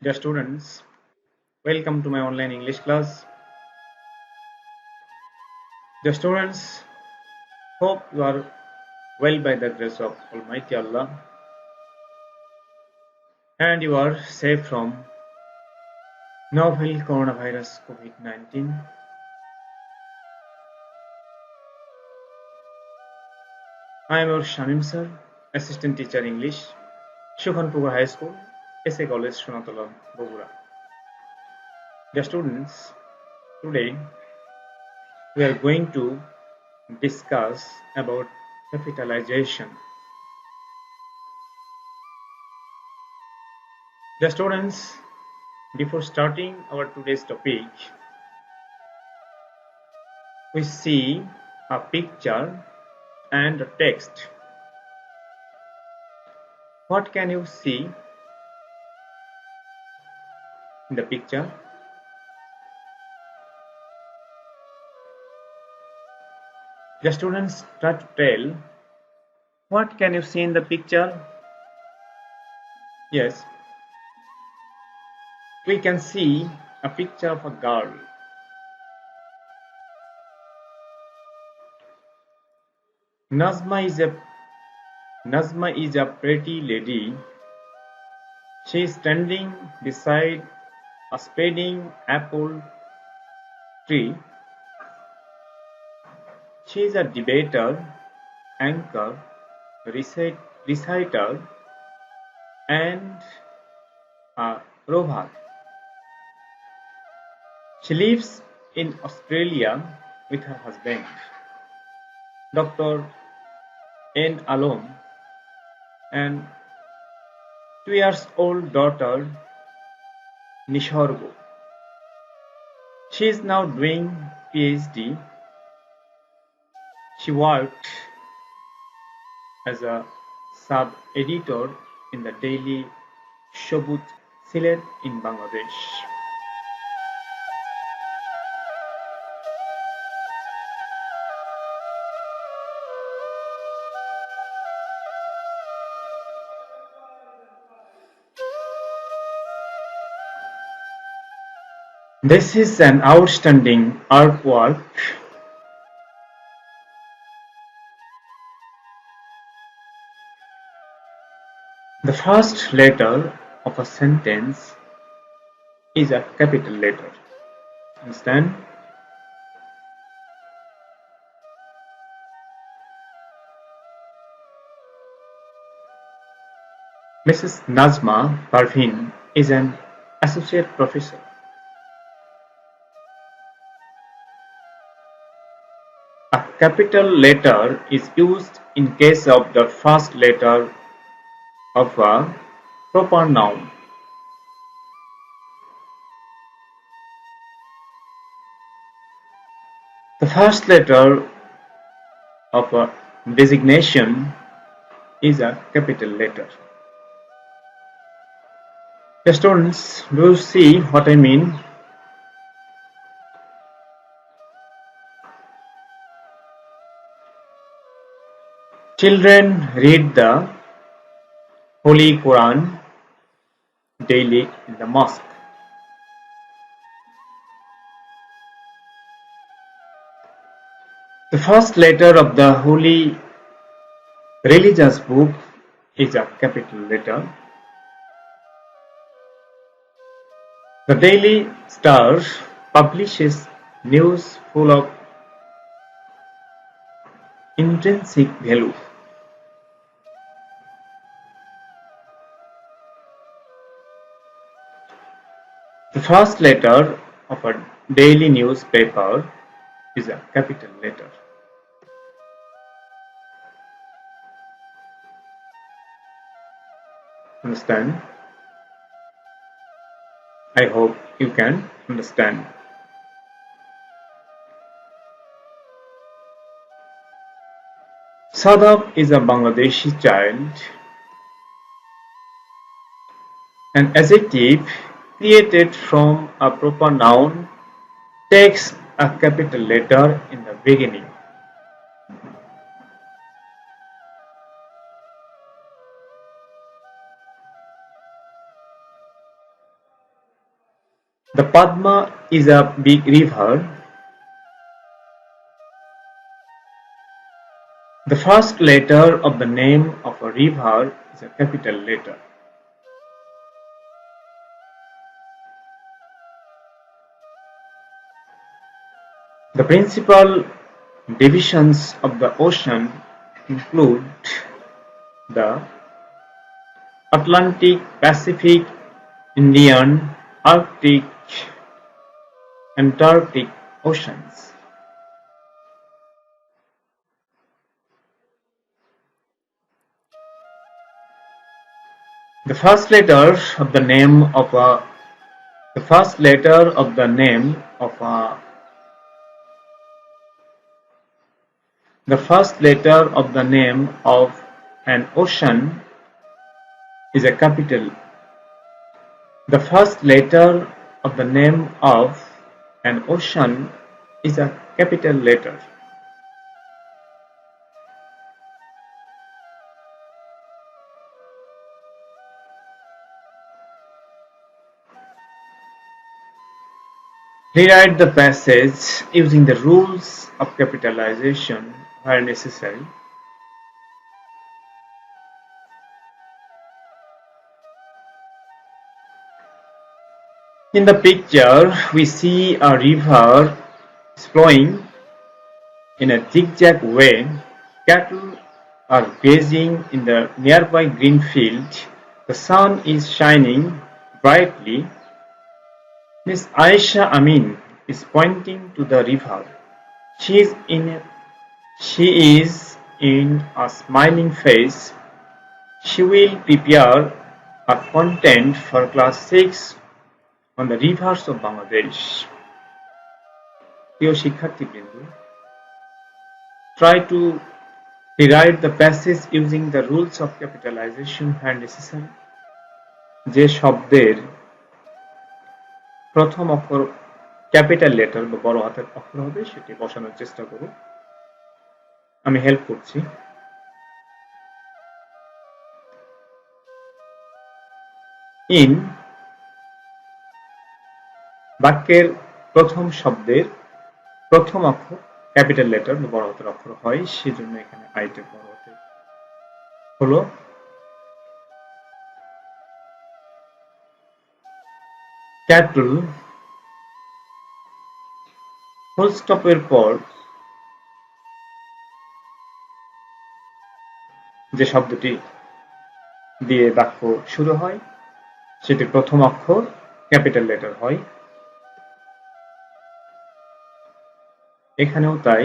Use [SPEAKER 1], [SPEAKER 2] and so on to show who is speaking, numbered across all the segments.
[SPEAKER 1] Dear students, welcome to my online English class. Dear students, hope you are well by the grace of Almighty Allah and you are safe from novel coronavirus COVID-19. I am your Shamim sir, Assistant Teacher English, Shukhanpur High School, SA College, Sonatala, Bogura. Dear students, today we are going to discuss about capitalization. Dear students, before starting our today's topic, we see a picture and a text. What can you see in the picture? The students try to tell what can you see in the picture? Yes, we can see a picture of a girl. Nazma is a pretty lady. She is standing beside a spreading apple tree. She is a debater, anchor, reciter, and a proverb. She lives in Australia with her husband, Dr. N. Alom, and 2 years old daughter, Nishargo. She is now doing PhD. She worked as a sub-editor in the daily Shobut Silet in Bangladesh. This is an outstanding artwork. The first letter of a sentence is a capital letter. Understand? Mrs. Nazma Parveen is an associate professor. A capital letter is used in case of the first letter of a proper noun. The first letter of a designation is a capital letter. The students, do you see what I mean? Children read the Holy Quran daily in the mosque. The first letter of the holy religious book is a capital letter. The Daily Star publishes news full of intrinsic value. The first letter of a daily newspaper is a capital letter. Understand? I hope you can understand. Sadaf is a Bangladeshi child. An adjective created from a proper noun takes a capital letter in the beginning. The Padma is a big river. The first letter of the name of a river is a capital letter. The principal divisions of the ocean include the Atlantic, Pacific, Indian, Arctic, Antarctic oceans. The first letter of the name of a the first letter of the name of a the first letter of the name of an ocean is a capital. The first letter of the name of an ocean is a capital letter. Rewrite the passage using the rules of capitalization where necessary. In the picture, we see a river flowing in a zigzag way. Cattle are grazing in the nearby green field. The sun is shining brightly. Miss Aisha Amin is pointing to the river. She is in a smiling face. She will prepare a content for class 6 on the rivers of Bangladesh. প্রিয় শিক্ষার্থীবৃন্দ, try to rewrite the passage using the rules of capitalization where necessary. যে শব্দের প্রথম অক্ষর capital letter বা বড় হাতের অক্ষর হবে সেটি বসানোর চেষ্টা করো। আমি হেল্প করছি। ইন বাক্যের প্রথম শব্দের প্রথম অক্ষর ক্যাপিটাল লেটার বা বড় হাতের অক্ষর হয়, সেজন্য এখানে আইটা বড় হাতের হলো। ক্যাটল ফুল স্টপের পর যে শব্দটি দিয়ে বাক্য শুরু হয় সেটি প্রথম অক্ষর ক্যাপিটাল লেটার হয়। এখানেও তাই।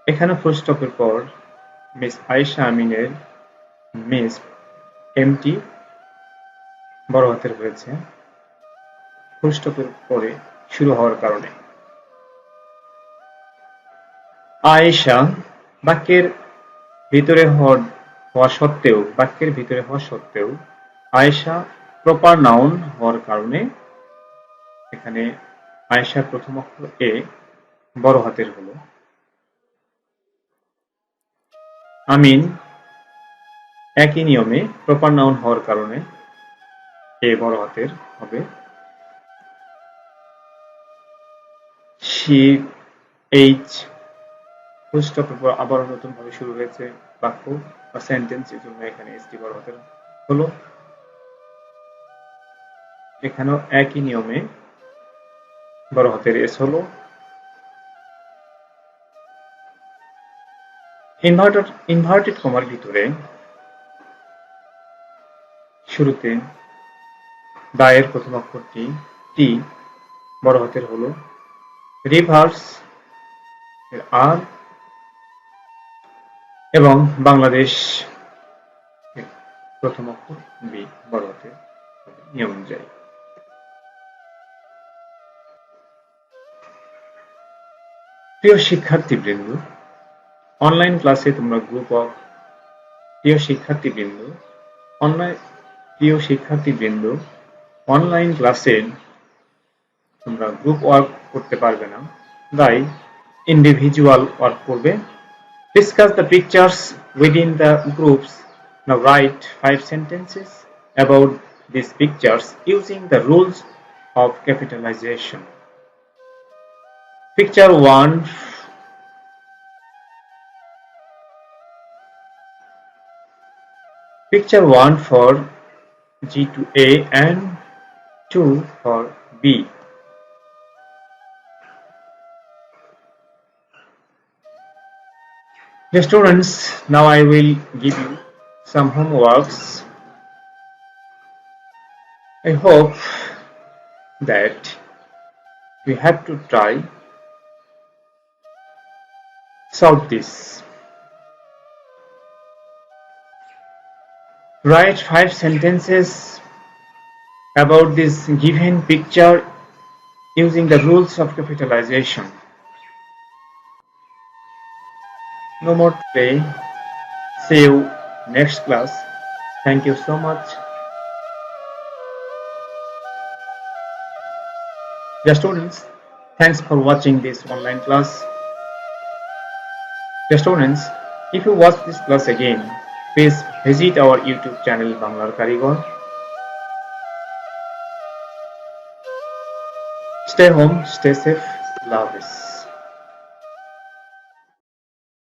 [SPEAKER 1] এখানে ফুল স্টপের পর মিস আয়েশা আমিনের মিস এমটি বড় হাতের হয়েছে ফুল স্টপের পরে শুরু হওয়ার কারণে। আয়েশা বাক্যের ভিতরে হওয়া সত্ত্বেও আয়েশা প্রপার নাউন হওয়ার কারণে এখানে আয়েশার প্রথম অক্ষর এ বড় হাতের হলো। আমিন একই নিয়মে প্রপার নাউন হওয়ার কারণে এ বড় হাতের হবে। শি এইচ ফুল স্টপের পর আবারও নতুন ভাবে শুরু হয়েছে বাক্য বা সেন্টেন্স, এর জন্য এখানে এসটি বড় হাতের হলো। এখানেও একই নিয়মে বড় হাতের এস হলো। ইনভার্টেড কমার ভিতরে শুরুতে দায়ের প্রথম অক্ষরটি টি বড় হাতের হলো। রিভার্স এর আর এবং বাংলাদেশ প্রথম অক্ষর বি বড় হাতের নিয়ম অনুযায়ী। প্রিয় শিক্ষার্থীবৃন্দ, অনলাইন ক্লাসে তোমরা প্রিয় শিক্ষার্থীবৃন্দ অনলাইন ক্লাসে তোমরা গ্রুপ ওয়ার্ক করতে পারবে না, তাই ইন্ডিভিজুয়াল ওয়ার্ক করবে। Discuss the pictures within the groups. Now write 5 sentences about these pictures using the rules of capitalization. Picture 1. Picture 1 for G to A and 2 for B. Dear students, now I will give you some homeworks. I hope that you have to try solve this. Write 5 sentences about this given picture using the rules of capitalization. No more today. See you next class. Thank you so much. Dear students, thanks for watching this online class. Dear students, if you watch this class again, please visit our YouTube channel Banglar Karigor. Stay home, stay safe, love this.